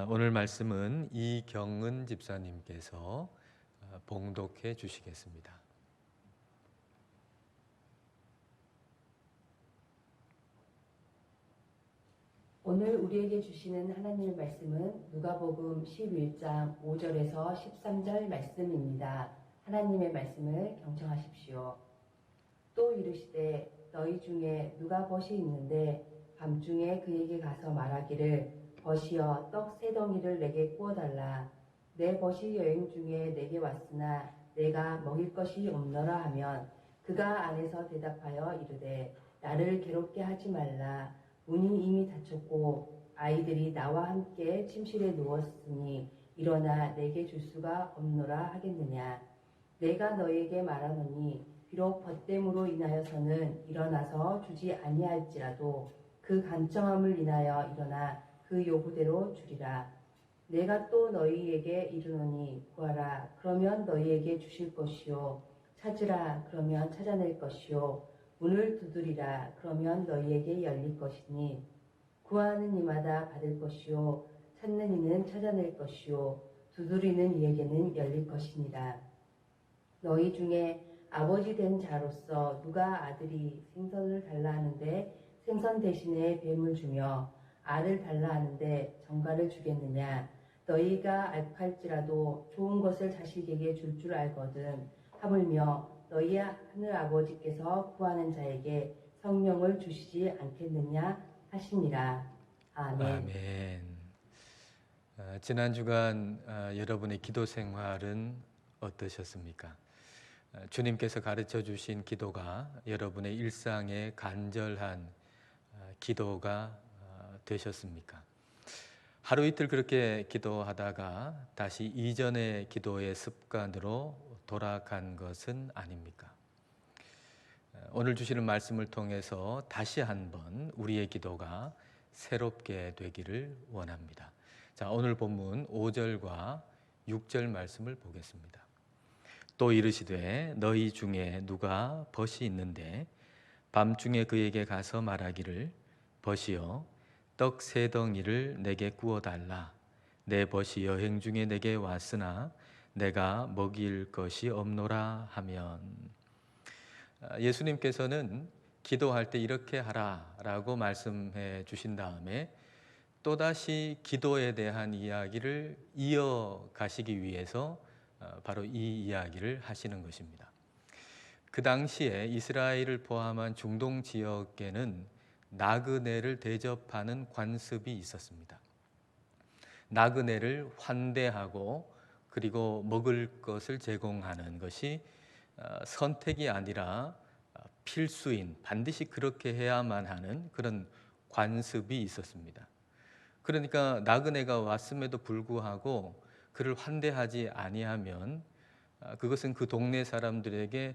오늘 말씀은 이경은 집사님께서 봉독해 주시겠습니다. 오늘 우리에게 주시는 하나님의 말씀은 누가복음 11장 5절에서 13절 말씀입니다. 하나님의 말씀을 경청하십시오. 또 이르시되 너희 중에 누가 벗이 있는데 밤중에 그에게 가서 말하기를 벗이여 떡 세 덩이를 내게 구워달라. 내 벗이 여행 중에 내게 왔으나 내가 먹일 것이 없노라 하면 그가 안에서 대답하여 이르되 나를 괴롭게 하지 말라. 문이 이미 닫혔고 아이들이 나와 함께 침실에 누웠으니 일어나 내게 줄 수가 없노라 하겠느냐. 내가 너에게 말하노니 비록 벗됨으로 인하여서는 일어나서 주지 아니할지라도 그 간청함을 인하여 일어나 그 요구대로 주리라. 내가 또 너희에게 이르노니 구하라 그러면 너희에게 주실 것이요 찾으라 그러면 찾아낼 것이요 문을 두드리라 그러면 너희에게 열릴 것이니 구하는 이마다 받을 것이요 찾는 이는 찾아낼 것이요 두드리는 이에게는 열릴 것이니라. 너희 중에 아버지 된 자로서 누가 아들이 생선을 달라 하는데 생선 대신에 뱀을 주며 알을 달라 하는데 정갈을 주겠느냐. 너희가 알할지라도 좋은 것을 자식에게 줄 줄 알거든. 하물며 너희 하늘 아버지께서 구하는 자에게 성령을 주시지 않겠느냐 하시니라. 아멘. 아멘. 지난 주간 여러분의 기도 생활은 어떠셨습니까? 주님께서 가르쳐 주신 기도가 여러분의 일상의 간절한 기도가 되셨습니까? 하루 이틀 그렇게 기도하다가 다시 이전의 기도의 습관으로 돌아간 것은 아닙니까? 오늘 주시는 말씀을 통해서 다시 한번 우리의 기도가 새롭게 되기를 원합니다. 자, 오늘 본문 5절과 6절 말씀을 보겠습니다. 또 이르시되 너희 중에 누가 벗이 있는데 밤중에 그에게 가서 말하기를 벗이여 떡 세 덩이를 내게 구워달라. 내 벗이 여행 중에 내게 왔으나 내가 먹일 것이 없노라 하면. 예수님께서는 기도할 때 이렇게 하라라고 말씀해 주신 다음에 또다시 기도에 대한 이야기를 이어가시기 위해서 바로 이 이야기를 하시는 것입니다. 그 당시에 이스라엘을 포함한 중동 지역에는 나그네를 대접하는 관습이 있었습니다. 나그네를 환대하고 그리고 먹을 것을 제공하는 것이 선택이 아니라 필수인, 반드시 그렇게 해야만 하는 그런 관습이 있었습니다. 그러니까 나그네가 왔음에도 불구하고 그를 환대하지 아니하면 그것은 그 동네 사람들에게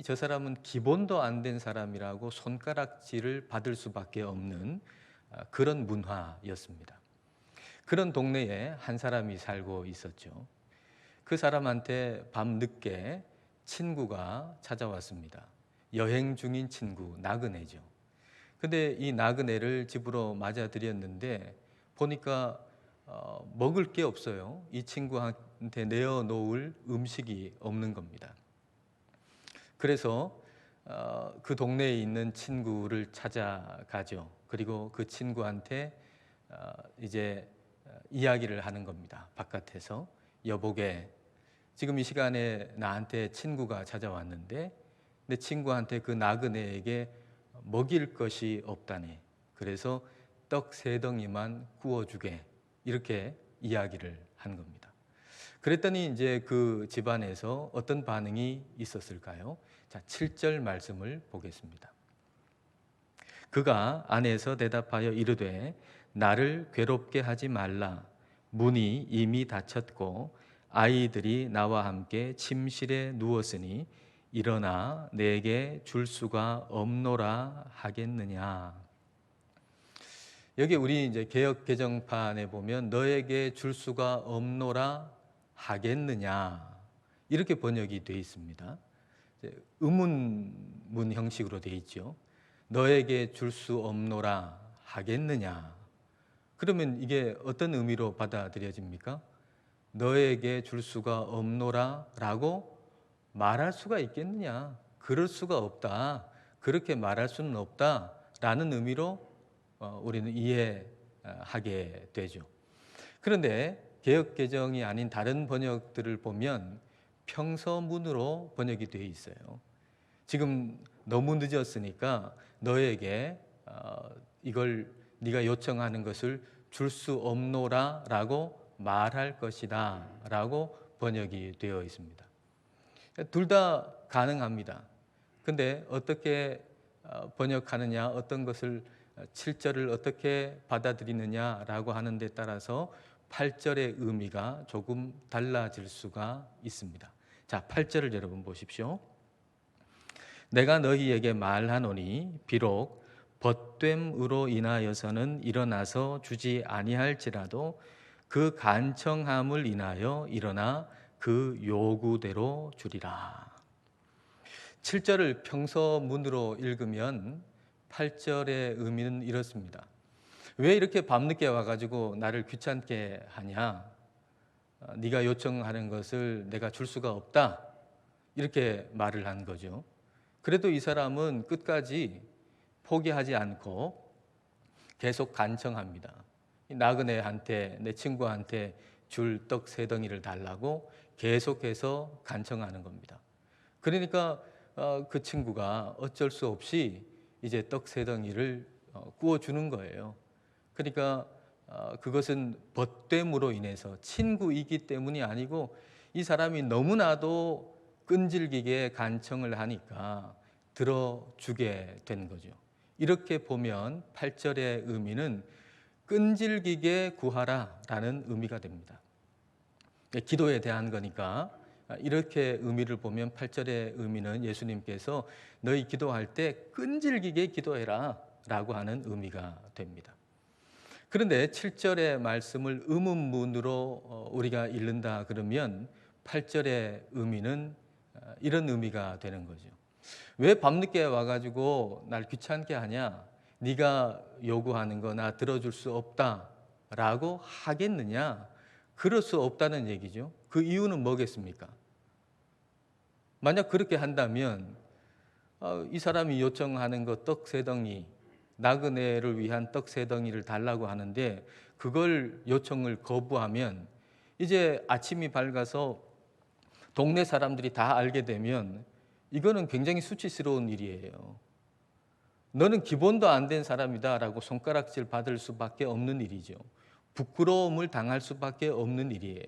저 사람은 기본도 안 된 사람이라고 손가락질을 받을 수밖에 없는 그런 문화였습니다. 그런 동네에 한 사람이 살고 있었죠. 그 사람한테 밤 늦게 친구가 찾아왔습니다. 여행 중인 친구, 나그네죠. 근데 이 나그네를 집으로 맞아들였는데 보니까 먹을 게 없어요. 이 친구한테 내어놓을 음식이 없는 겁니다. 그래서 그 동네에 있는 친구를 찾아가죠. 그리고 그 친구한테 이제 이야기를 하는 겁니다. 바깥에서 여보게 지금 이 시간에 나한테 친구가 찾아왔는데 내 친구한테 그 나그네에게 먹일 것이 없다네. 그래서 떡 세 덩이만 구워주게. 이렇게 이야기를 한 겁니다. 그랬더니 이제 그 집안에서 어떤 반응이 있었을까요? 자, 7절 말씀을 보겠습니다. 그가 안에서 대답하여 이르되 나를 괴롭게 하지 말라. 문이 이미 닫혔고 아이들이 나와 함께 침실에 누웠으니 일어나 내게 줄 수가 없노라 하겠느냐. 여기 우리 이제 개역 개정판에 보면 너에게 줄 수가 없노라 하겠느냐 이렇게 번역이 되어 있습니다. 의문문 형식으로 되어 있죠. 너에게 줄 수 없노라 하겠느냐. 그러면 이게 어떤 의미로 받아들여집니까? 너에게 줄 수가 없노라 라고 말할 수가 있겠느냐? 그럴 수가 없다. 그렇게 말할 수는 없다. 라는 의미로 우리는 이해하게 되죠. 그런데 개역개정이 아닌 다른 번역들을 보면 평서문으로 번역이 되어 있어요. 지금 너무 늦었으니까 너에게 이걸 네가 요청하는 것을 줄 수 없노라 라고 말할 것이다 라고 번역이 되어 있습니다. 둘 다 가능합니다. 근데 어떻게 번역하느냐, 어떤 것을 7절을 어떻게 받아들이느냐라고 하는 데 따라서 8절의 의미가 조금 달라질 수가 있습니다. 자, 8절을 여러분 보십시오. 내가 너희에게 말하노니 비록 벗됨으로 인하여서는 일어나서 주지 아니할지라도 그 간청함을 인하여 일어나 그 요구대로 주리라. 7절을 평서문으로 읽으면 8절의 의미는 이렇습니다. 왜 이렇게 밤늦게 와가지고 나를 귀찮게 하냐? 네가 요청하는 것을 내가 줄 수가 없다. 이렇게 말을 한 거죠. 그래도 이 사람은 끝까지 포기하지 않고 계속 간청합니다. 나그네한테, 내 친구한테 줄 떡 3덩이를 달라고 계속해서 간청하는 겁니다. 그러니까 그 친구가 어쩔 수 없이 이제 떡 3덩이를 구워주는 거예요. 그러니까 그것은 벗됨으로 인해서 친구이기 때문이 아니고 이 사람이 너무나도 끈질기게 간청을 하니까 들어주게 된 거죠. 이렇게 보면 8절의 의미는 끈질기게 구하라라는 의미가 됩니다. 기도에 대한 거니까 이렇게 의미를 보면 8절의 의미는 예수님께서 너희 기도할 때 끈질기게 기도해라 라고 하는 의미가 됩니다. 그런데 7절의 말씀을 의문문으로 우리가 읽는다 그러면 8절의 의미는 이런 의미가 되는 거죠. 왜 밤늦게 와가지고 날 귀찮게 하냐? 네가 요구하는 거 나 들어줄 수 없다라고 하겠느냐? 그럴 수 없다는 얘기죠. 그 이유는 뭐겠습니까? 만약 그렇게 한다면 이 사람이 요청하는 거 떡 3덩이, 나그네를 위한 떡 3덩이를 달라고 하는데 그걸 요청을 거부하면 이제 아침이 밝아서 동네 사람들이 다 알게 되면 이거는 굉장히 수치스러운 일이에요. 너는 기본도 안 된 사람이다라고 손가락질 받을 수밖에 없는 일이죠. 부끄러움을 당할 수밖에 없는 일이에요.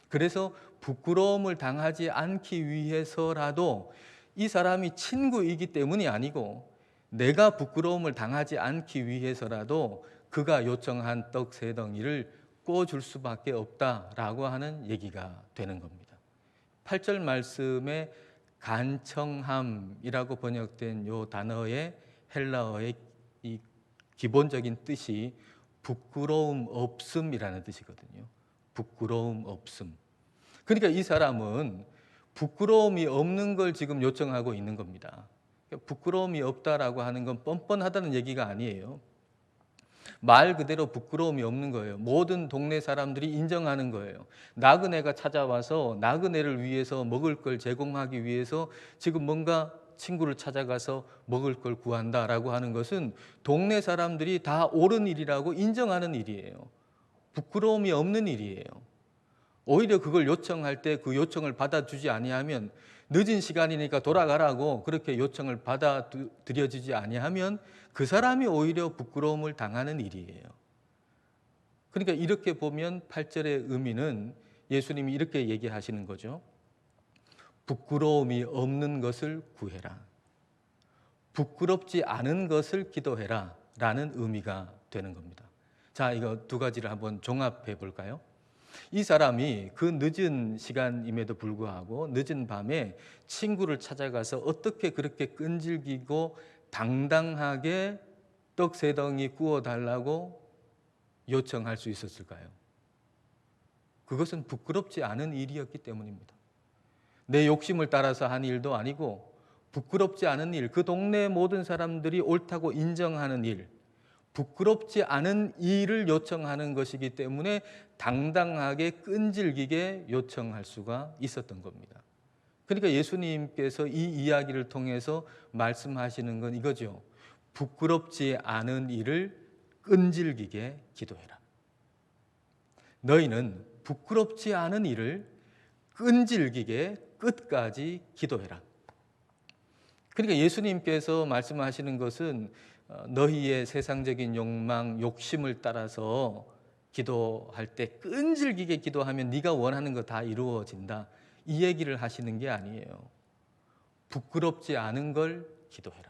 그래서 부끄러움을 당하지 않기 위해서라도 이 사람이 친구이기 때문이 아니고 내가 부끄러움을 당하지 않기 위해서라도 그가 요청한 떡 3덩이를 꿔줄 수밖에 없다라고 하는 얘기가 되는 겁니다. 8절 말씀에 간청함이라고 번역된 이 단어의 헬라어의 이 기본적인 뜻이 부끄러움 없음이라는 뜻이거든요. 부끄러움 없음. 그러니까 이 사람은 부끄러움이 없는 걸 지금 요청하고 있는 겁니다. 부끄러움이 없다라고 하는 건 뻔뻔하다는 얘기가 아니에요. 말 그대로 부끄러움이 없는 거예요. 모든 동네 사람들이 인정하는 거예요. 나그네가 찾아와서 나그네를 위해서 먹을 걸 제공하기 위해서 지금 뭔가 친구를 찾아가서 먹을 걸 구한다라고 하는 것은 동네 사람들이 다 옳은 일이라고 인정하는 일이에요. 부끄러움이 없는 일이에요. 오히려 그걸 요청할 때 그 요청을 받아주지 아니하면 늦은 시간이니까 돌아가라고 그렇게 요청을 받아들여지지 아니하면 그 사람이 오히려 부끄러움을 당하는 일이에요. 그러니까 이렇게 보면 8절의 의미는 예수님이 이렇게 얘기하시는 거죠. 부끄러움이 없는 것을 구해라. 부끄럽지 않은 것을 기도해라 라는 의미가 되는 겁니다. 자, 이거 두 가지를 한번 종합해 볼까요? 이 사람이 그 늦은 시간임에도 불구하고 늦은 밤에 친구를 찾아가서 어떻게 그렇게 끈질기고 당당하게 떡 3덩이 구워달라고 요청할 수 있었을까요? 그것은 부끄럽지 않은 일이었기 때문입니다. 내 욕심을 따라서 한 일도 아니고 부끄럽지 않은 일, 그 동네 모든 사람들이 옳다고 인정하는 일, 부끄럽지 않은 일을 요청하는 것이기 때문에 당당하게 끈질기게 요청할 수가 있었던 겁니다. 그러니까 예수님께서 이 이야기를 통해서 말씀하시는 건 이거죠. 부끄럽지 않은 일을 끈질기게 기도해라. 너희는 부끄럽지 않은 일을 끈질기게 끝까지 기도해라. 그러니까 예수님께서 말씀하시는 것은 너희의 세상적인 욕망, 욕심을 따라서 기도할 때 끈질기게 기도하면 네가 원하는 거 다 이루어진다. 이 얘기를 하시는 게 아니에요. 부끄럽지 않은 걸 기도해라.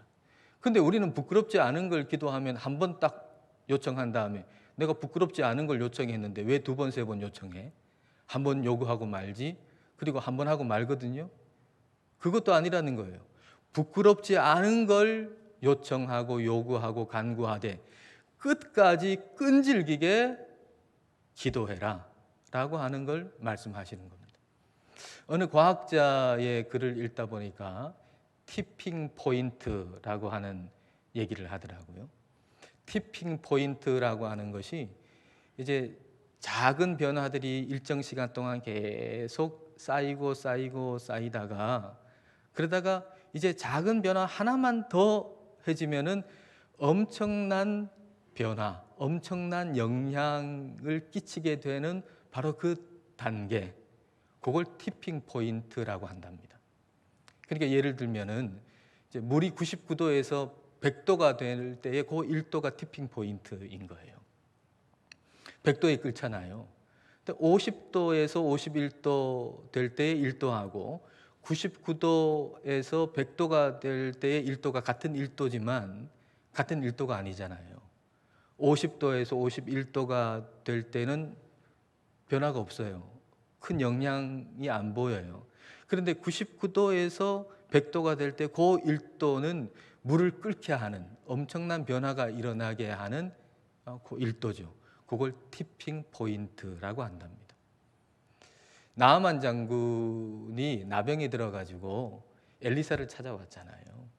근데 우리는 부끄럽지 않은 걸 기도하면 한 번 딱 요청한 다음에 내가 부끄럽지 않은 걸 요청했는데 왜 두 번, 세 번 요청해? 한 번 요구하고 말지, 그리고 한 번 하고 말거든요. 그것도 아니라는 거예요. 부끄럽지 않은 걸 요청하고 요구하고 간구하되 끝까지 끈질기게 기도해라 라고 하는 걸 말씀하시는 겁니다. 어느 과학자의 글을 읽다 보니까 티핑 포인트라고 하는 얘기를 하더라고요. 티핑 포인트라고 하는 것이 이제 작은 변화들이 일정 시간 동안 계속 쌓이다가 그러다가 이제 작은 변화 하나만 더 해지면은 엄청난 변화, 엄청난 영향을 끼치게 되는 바로 그 단계, 그걸 티핑 포인트라고 한답니다. 그러니까 예를 들면은 이제 물이 99도에서 100도가 될 때에 그 1도가 티핑 포인트인 거예요. 100도에 끓잖아요. 50도에서 51도 될 때에 1도하고 99도에서 100도가 될 때의 1도가 같은 1도지만 같은 1도가 아니잖아요. 50도에서 51도가 될 때는 변화가 없어요. 큰 영향이 안 보여요. 그런데 99도에서 100도가 될 때 그 1도는 물을 끓게 하는 엄청난 변화가 일어나게 하는 그 1도죠. 그걸 티핑 포인트라고 한답니다. 나아만 장군이 나병이 들어가지고 엘리사를 찾아왔잖아요.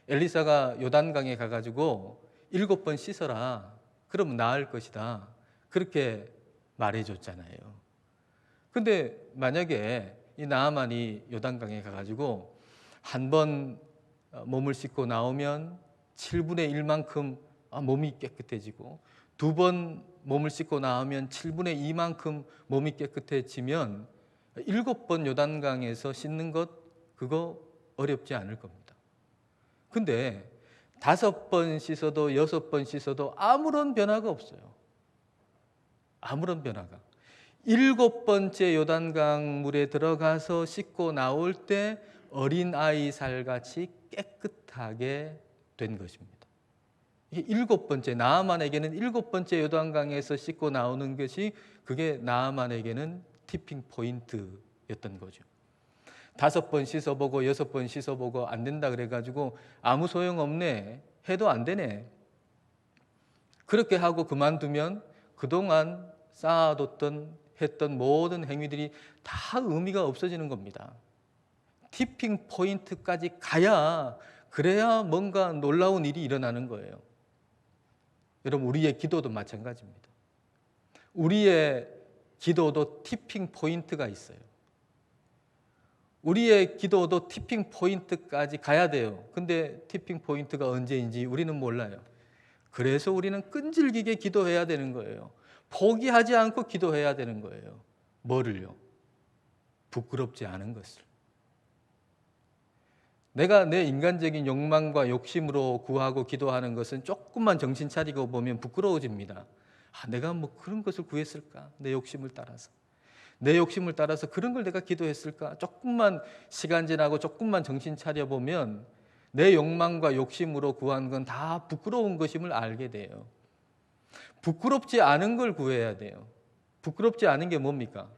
엘리사가 요단강에 가가지고 7번 씻어라. 그러면 나을 것이다. 그렇게 말해줬잖아요. 근데 만약에 이 나아만이 요단강에 가가지고 한 번 몸을 씻고 나오면 7분의 1만큼 몸이 깨끗해지고 두 번 몸을 씻고 나오면 7분의 2만큼 몸이 깨끗해지면 7번 요단강에서 씻는 것 그거 어렵지 않을 겁니다. 근데 5번 씻어도 6번 씻어도 아무런 변화가 없어요. 아무런 변화가. 7번째 요단강 물에 들어가서 씻고 나올 때 어린아이 살같이 깨끗하게 된 것입니다. 이게 7번째, 나아만에게는 7번째 요단강에서 씻고 나오는 것이 그게 나아만에게는 티핑 포인트였던 거죠. 5번 씻어보고 6번 씻어보고 안 된다 그래가지고 아무 소용없네 해도 안 되네. 그렇게 하고 그만두면 그동안 쌓아뒀던 했던 모든 행위들이 다 의미가 없어지는 겁니다. 티핑 포인트까지 가야 그래야 뭔가 놀라운 일이 일어나는 거예요. 여러분 우리의 기도도 마찬가지입니다. 우리의 기도도 티핑 포인트가 있어요. 우리의 기도도 티핑 포인트까지 가야 돼요. 근데 티핑 포인트가 언제인지 우리는 몰라요. 그래서 우리는 끈질기게 기도해야 되는 거예요. 포기하지 않고 기도해야 되는 거예요. 뭐를요? 부끄럽지 않은 것을. 내가 내 인간적인 욕망과 욕심으로 구하고 기도하는 것은 조금만 정신 차리고 보면 부끄러워집니다. 내가 뭐 그런 것을 구했을까? 내 욕심을 따라서. 내 욕심을 따라서 그런 걸 내가 기도했을까? 조금만 시간 지나고 조금만 정신 차려보면 내 욕망과 욕심으로 구한 건 다 부끄러운 것임을 알게 돼요. 부끄럽지 않은 걸 구해야 돼요. 부끄럽지 않은 게 뭡니까?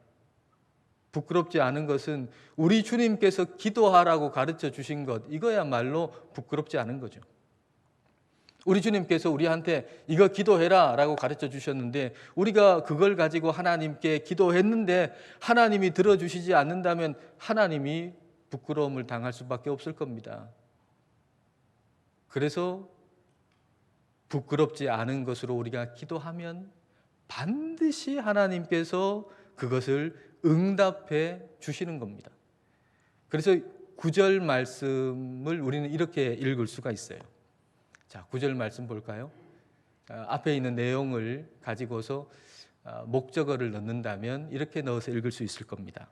부끄럽지 않은 것은 우리 주님께서 기도하라고 가르쳐 주신 것, 이거야말로 부끄럽지 않은 거죠. 우리 주님께서 우리한테 이거 기도해라 라고 가르쳐 주셨는데 우리가 그걸 가지고 하나님께 기도했는데 하나님이 들어주시지 않는다면 하나님이 부끄러움을 당할 수밖에 없을 겁니다. 그래서 부끄럽지 않은 것으로 우리가 기도하면 반드시 하나님께서 그것을 응답해 주시는 겁니다. 그래서 9절 말씀을 우리는 이렇게 읽을 수가 있어요. 자, 9절 말씀 볼까요? 앞에 있는 내용을 가지고서 목적어를 넣는다면 이렇게 넣어서 읽을 수 있을 겁니다.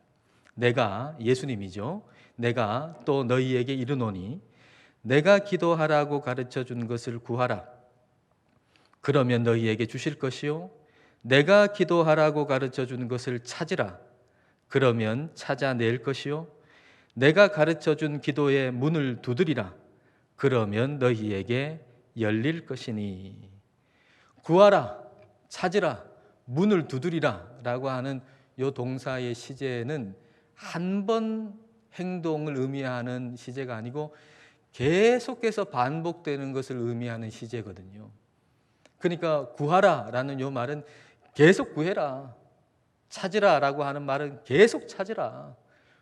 내가, 예수님이죠. 내가 또 너희에게 이르노니 내가 기도하라고 가르쳐 준 것을 구하라. 그러면 너희에게 주실 것이요. 내가 기도하라고 가르쳐 준 것을 찾으라. 그러면 찾아낼 것이요. 내가 가르쳐 준 기도의 문을 두드리라. 그러면 너희에게 열릴 것이니. 구하라, 찾으라, 문을 두드리라 라고 하는 이 동사의 시제는 한 번 행동을 의미하는 시제가 아니고 계속해서 반복되는 것을 의미하는 시제거든요. 그러니까 구하라 라는 이 말은 계속 구해라. 찾으라 라고 하는 말은 계속 찾으라.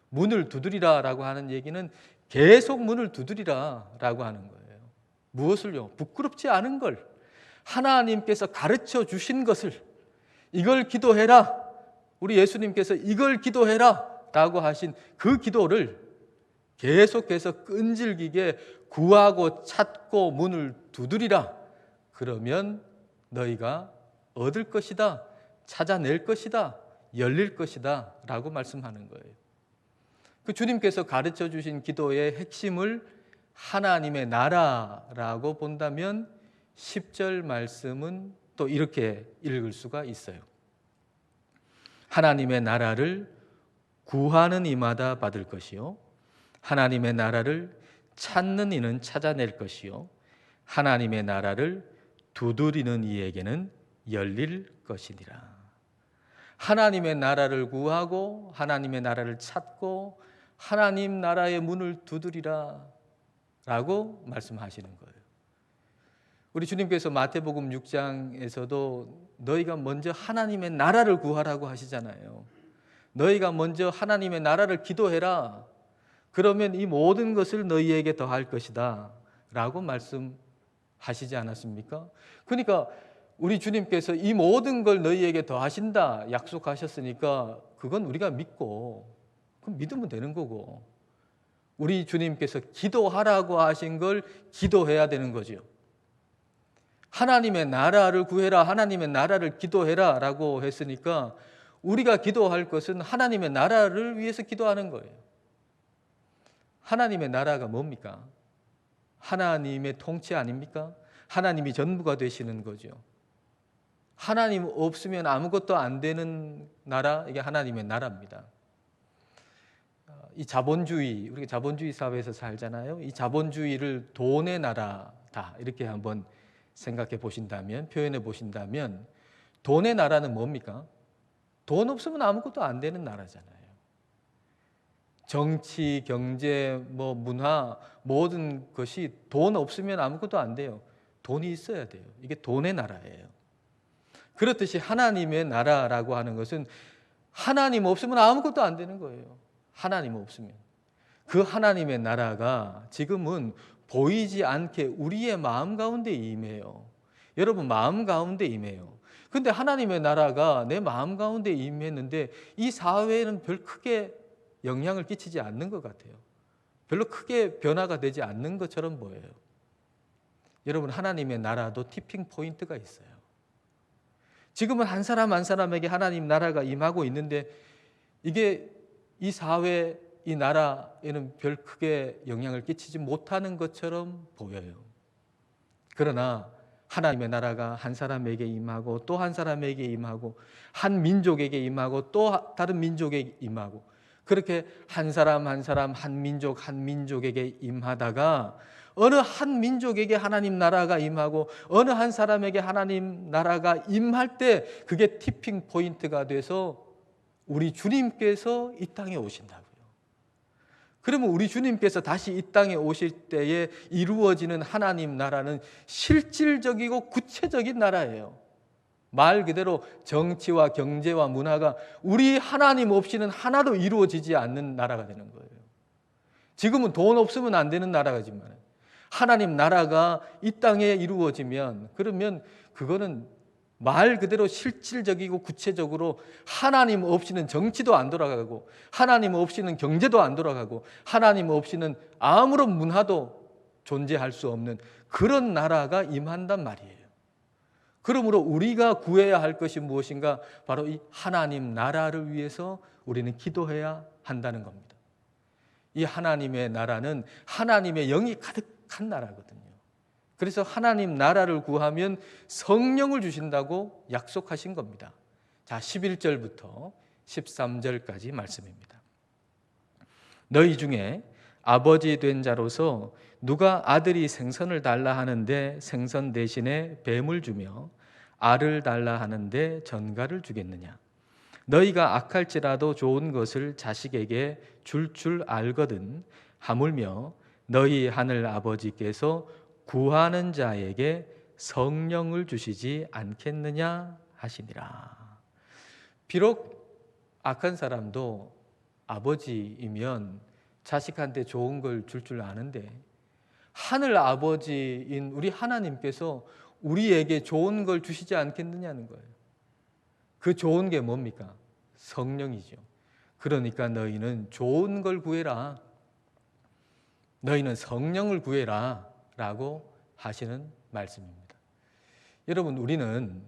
문을 두드리라 라고 하는 얘기는 계속 문을 두드리라 라고 하는 거예요. 무엇을요? 부끄럽지 않은 걸, 하나님께서 가르쳐 주신 것을, 이걸 기도해라. 우리 예수님께서 이걸 기도해라 라고 하신 그 기도를 계속해서 끈질기게 구하고 찾고 문을 두드리라. 그러면 너희가 얻을 것이다, 찾아낼 것이다, 열릴 것이다 라고 말씀하는 거예요. 그 주님께서 가르쳐 주신 기도의 핵심을 하나님의 나라라고 본다면 10절 말씀은 또 이렇게 읽을 수가 있어요. 하나님의 나라를 구하는 이마다 받을 것이요, 하나님의 나라를 찾는 이는 찾아낼 것이요, 하나님의 나라를 두드리는 이에게는 열릴 것이니라. 하나님의 나라를 구하고 하나님의 나라를 찾고 하나님 나라의 문을 두드리라 라고 말씀하시는 거예요. 우리 주님께서 마태복음 6장에서도 너희가 먼저 하나님의 나라를 구하라고 하시잖아요. 너희가 먼저 하나님의 나라를 기도해라. 그러면 이 모든 것을 너희에게 더할 것이다 라고 말씀하시지 않았습니까? 그러니까 우리 주님께서 이 모든 걸 너희에게 더하신다 약속하셨으니까 그건 우리가 믿고 그럼 믿으면 되는 거고, 우리 주님께서 기도하라고 하신 걸 기도해야 되는 거죠. 하나님의 나라를 구해라, 하나님의 나라를 기도해라 라고 했으니까 우리가 기도할 것은 하나님의 나라를 위해서 기도하는 거예요. 하나님의 나라가 뭡니까? 하나님의 통치 아닙니까? 하나님이 전부가 되시는 거죠. 하나님 없으면 아무것도 안 되는 나라, 이게 하나님의 나라입니다. 이 자본주의, 우리가 자본주의 사회에서 살잖아요. 이 자본주의를 돈의 나라다 이렇게 한번 생각해 보신다면, 표현해 보신다면, 돈의 나라는 뭡니까? 돈 없으면 아무것도 안 되는 나라잖아요. 정치, 경제, 문화, 모든 것이 돈 없으면 아무것도 안 돼요. 돈이 있어야 돼요. 이게 돈의 나라예요. 그렇듯이 하나님의 나라라고 하는 것은 하나님 없으면 아무것도 안 되는 거예요. 하나님 없으면. 그 하나님의 나라가 지금은 보이지 않게 우리의 마음 가운데 임해요. 여러분 마음 가운데 임해요. 근데 하나님의 나라가 내 마음 가운데 임했는데 이 사회에는 별 크게 영향을 끼치지 않는 것 같아요. 별로 크게 변화가 되지 않는 것처럼 보여요. 여러분 하나님의 나라도 티핑 포인트가 있어요. 지금은 한 사람 한 사람에게 하나님 나라가 임하고 있는데 이게 이 사회, 이 나라에는 별 크게 영향을 끼치지 못하는 것처럼 보여요. 그러나 하나님의 나라가 한 사람에게 임하고 또 한 사람에게 임하고 한 민족에게 임하고 또 다른 민족에게 임하고 그렇게 한 사람 한 사람 한 민족 한 민족에게 임하다가 어느 한 민족에게 하나님 나라가 임하고 어느 한 사람에게 하나님 나라가 임할 때 그게 티핑 포인트가 돼서 우리 주님께서 이 땅에 오신다고요. 그러면 우리 주님께서 다시 이 땅에 오실 때에 이루어지는 하나님 나라는 실질적이고 구체적인 나라예요. 말 그대로 정치와 경제와 문화가 우리 하나님 없이는 하나도 이루어지지 않는 나라가 되는 거예요. 지금은 돈 없으면 안 되는 나라지만 하나님 나라가 이 땅에 이루어지면 그러면 그거는 말 그대로 실질적이고 구체적으로 하나님 없이는 정치도 안 돌아가고 하나님 없이는 경제도 안 돌아가고 하나님 없이는 아무런 문화도 존재할 수 없는 그런 나라가 임한단 말이에요. 그러므로 우리가 구해야 할 것이 무엇인가? 바로 이 하나님 나라를 위해서 우리는 기도해야 한다는 겁니다. 이 하나님의 나라는 하나님의 영이 가득한 나라거든요. 그래서 하나님 나라를 구하면 성령을 주신다고 약속하신 겁니다. 자, 11절부터 13절까지 말씀입니다. 너희 중에 아버지 된 자로서 누가 아들이 생선을 달라 하는데 생선 대신에 뱀을 주며 알을 달라 하는데 전갈을 주겠느냐? 너희가 악할지라도 좋은 것을 자식에게 줄 알거든 하물며 너희 하늘 아버지께서 구하는 자에게 성령을 주시지 않겠느냐 하시니라. 비록 악한 사람도 아버지이면 자식한테 좋은 걸 줄 아는데 하늘 아버지인 우리 하나님께서 우리에게 좋은 걸 주시지 않겠느냐는 거예요. 그 좋은 게 뭡니까? 성령이죠. 그러니까 너희는 좋은 걸 구해라. 너희는 성령을 구해라 라고 하시는 말씀입니다. 여러분, 우리는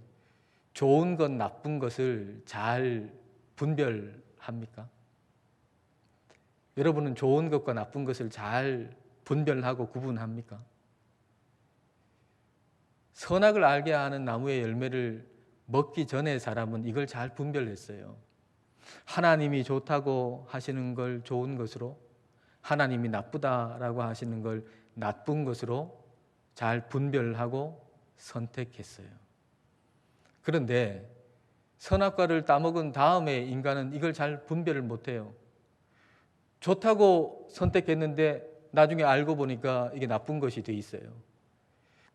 좋은 것, 나쁜 것을 잘 분별합니까? 여러분은 좋은 것과 나쁜 것을 잘 분별하고 구분합니까? 선악을 알게 하는 나무의 열매를 먹기 전에 사람은 이걸 잘 분별했어요. 하나님이 좋다고 하시는 걸 좋은 것으로, 하나님이 나쁘다라고 하시는 걸 나쁜 것으로 잘 분별하고 선택했어요. 그런데 선악과를 따먹은 다음에 인간은 이걸 잘 분별을 못해요. 좋다고 선택했는데 나중에 알고 보니까 이게 나쁜 것이 돼 있어요.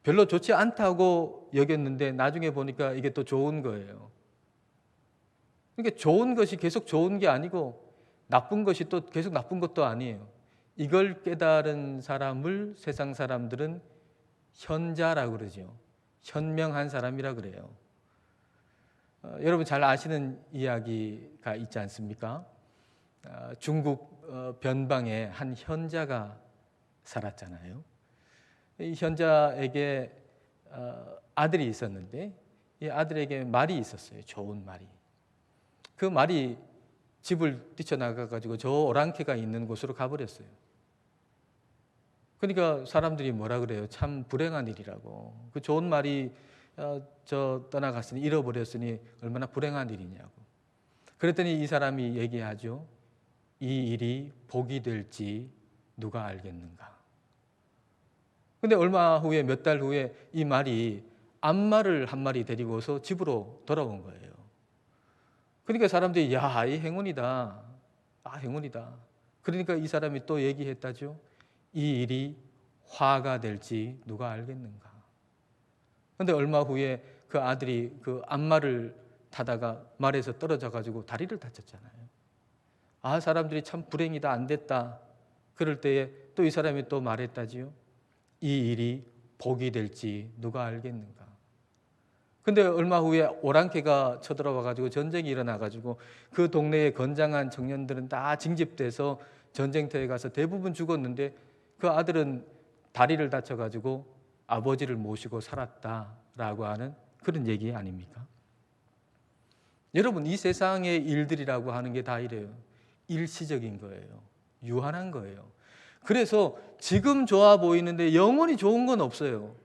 별로 좋지 않다고 여겼는데 나중에 보니까 이게 또 좋은 거예요. 그러니까 좋은 것이 계속 좋은 게 아니고 나쁜 것이 또 계속 나쁜 것도 아니에요. 이걸 깨달은 사람을 세상 사람들은 현자라고 그러죠. 현명한 사람이라 그래요. 여러분 잘 아시는 이야기가 있지 않습니까? 중국 변방에 한 현자가 살았잖아요. 이 현자에게 아들이 있었는데 이 아들에게 말이 있었어요. 좋은 말이. 그 말이 집을 뛰쳐나가가지고 저 오랑캐가 있는 곳으로 가버렸어요. 그러니까 사람들이 뭐라 그래요? 참 불행한 일이라고. 그 좋은 말이 저 떠나갔으니 잃어버렸으니 얼마나 불행한 일이냐고. 그랬더니 이 사람이 얘기하죠. 이 일이 복이 될지 누가 알겠는가. 근데 얼마 후에 몇 달 후에 이 말이 암말을 한 마리 데리고서 집으로 돌아온 거예요. 그러니까 사람들이 야, 이 행운이다. 아, 행운이다. 그러니까 이 사람이 또 얘기했다죠. 이 일이 화가 될지 누가 알겠는가. 그런데 얼마 후에 그 아들이 그 암말을 타다가 말에서 떨어져 가지고 다리를 다쳤잖아요. 아, 사람들이 참 불행이다, 안 됐다. 그럴 때에 또 이 사람이 또 말했다지요. 이 일이 복이 될지 누가 알겠는가. 근데 얼마 후에 오랑캐가 쳐들어와 가지고 전쟁이 일어나 가지고 그 동네의 건장한 청년들은 다 징집돼서 전쟁터에 가서 대부분 죽었는데 그 아들은 다리를 다쳐 가지고 아버지를 모시고 살았다라고 하는 그런 얘기 아닙니까? 여러분, 이 세상의 일들이라고 하는 게 다 이래요. 일시적인 거예요. 유한한 거예요. 그래서 지금 좋아 보이는데 영원히 좋은 건 없어요.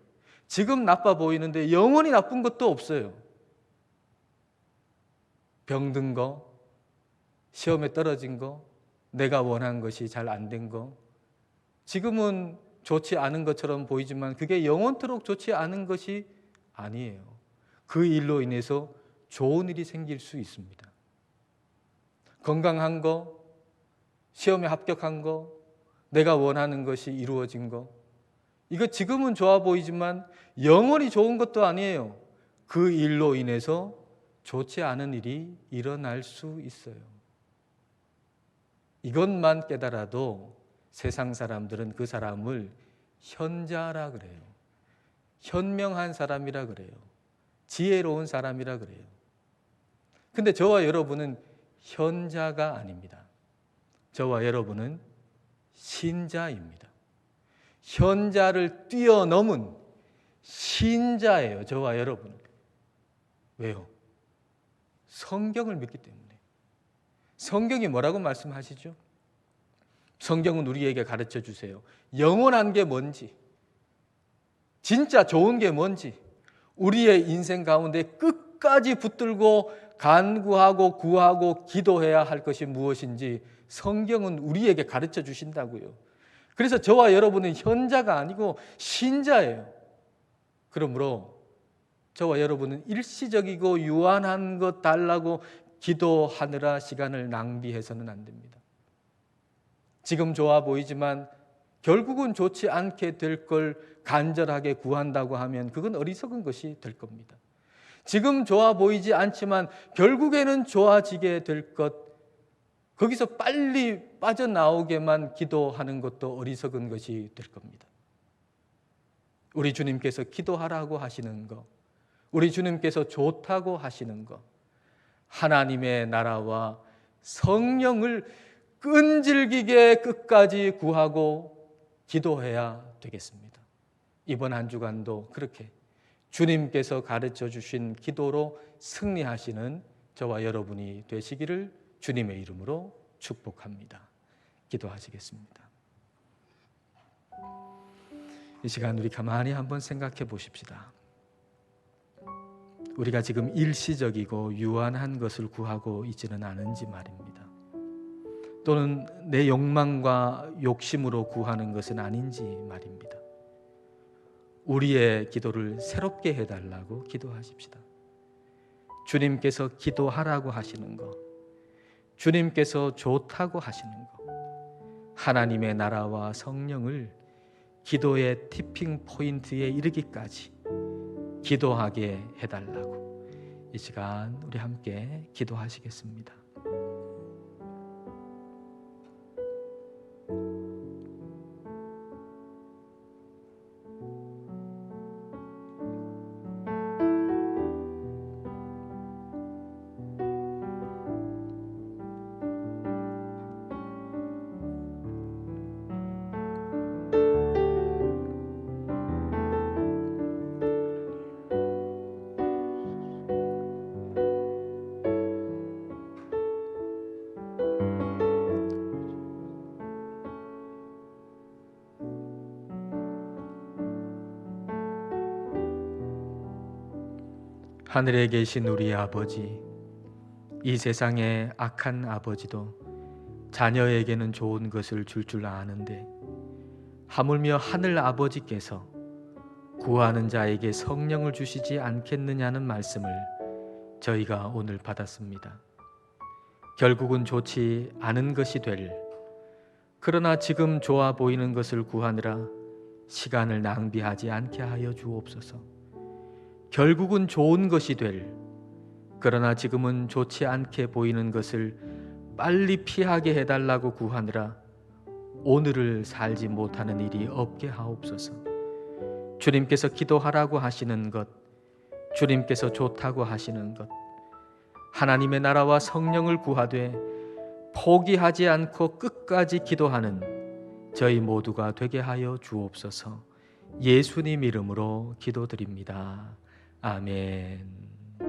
지금 나빠 보이는데 영원히 나쁜 것도 없어요. 병든 거, 시험에 떨어진 거, 내가 원한 것이 잘 안 된 거, 지금은 좋지 않은 것처럼 보이지만 그게 영원토록 좋지 않은 것이 아니에요. 그 일로 인해서 좋은 일이 생길 수 있습니다. 건강한 거, 시험에 합격한 거, 내가 원하는 것이 이루어진 거, 이거 지금은 좋아 보이지만 영원히 좋은 것도 아니에요. 그 일로 인해서 좋지 않은 일이 일어날 수 있어요. 이것만 깨달아도 세상 사람들은 그 사람을 현자라 그래요. 현명한 사람이라 그래요. 지혜로운 사람이라 그래요. 근데 저와 여러분은 현자가 아닙니다. 저와 여러분은 신자입니다. 현자를 뛰어넘은 신자예요. 저와 여러분은. 왜요? 성경을 믿기 때문에. 성경이 뭐라고 말씀하시죠? 성경은 우리에게 가르쳐 주세요. 영원한 게 뭔지, 진짜 좋은 게 뭔지, 우리의 인생 가운데 끝까지 붙들고 간구하고 구하고 기도해야 할 것이 무엇인지 성경은 우리에게 가르쳐 주신다고요. 그래서 저와 여러분은 현자가 아니고 신자예요. 그러므로 저와 여러분은 일시적이고 유한한 것 달라고 기도하느라 시간을 낭비해서는 안 됩니다. 지금 좋아 보이지만 결국은 좋지 않게 될 걸 간절하게 구한다고 하면 그건 어리석은 것이 될 겁니다. 지금 좋아 보이지 않지만 결국에는 좋아지게 될 것, 거기서 빨리 빠져나오게만 기도하는 것도 어리석은 것이 될 겁니다. 우리 주님께서 기도하라고 하시는 것, 우리 주님께서 좋다고 하시는 것, 하나님의 나라와 성령을 끈질기게 끝까지 구하고 기도해야 되겠습니다. 이번 한 주간도 그렇게 주님께서 가르쳐 주신 기도로 승리하시는 저와 여러분이 되시기를 주님의 이름으로 축복합니다. 기도하시겠습니다. 이 시간 우리 가만히 한번 생각해 보십시다. 우리가 지금 일시적이고 유한한 것을 구하고 있지는 않은지 말입니다. 또는 내 욕망과 욕심으로 구하는 것은 아닌지 말입니다. 우리의 기도를 새롭게 해달라고 기도하십시다. 주님께서 기도하라고 하시는 것, 주님께서 좋다고 하시는 것, 하나님의 나라와 성령을 기도의 티핑 포인트에 이르기까지 기도하게 해달라고 이 시간 우리 함께 기도하시겠습니다. 하늘에 계신 우리 아버지, 이 세상의 악한 아버지도 자녀에게는 좋은 것을 줄 아는데 하물며 하늘 아버지께서 구하는 자에게 성령을 주시지 않겠느냐는 말씀을 저희가 오늘 받았습니다. 결국은 좋지 않은 것이 될, 그러나 지금 좋아 보이는 것을 구하느라 시간을 낭비하지 않게 하여 주옵소서. 결국은 좋은 것이 될, 그러나 지금은 좋지 않게 보이는 것을 빨리 피하게 해달라고 구하느라 오늘을 살지 못하는 일이 없게 하옵소서. 주님께서 기도하라고 하시는 것, 주님께서 좋다고 하시는 것, 하나님의 나라와 성령을 구하되 포기하지 않고 끝까지 기도하는 저희 모두가 되게 하여 주옵소서. 예수님 이름으로 기도드립니다. 아멘.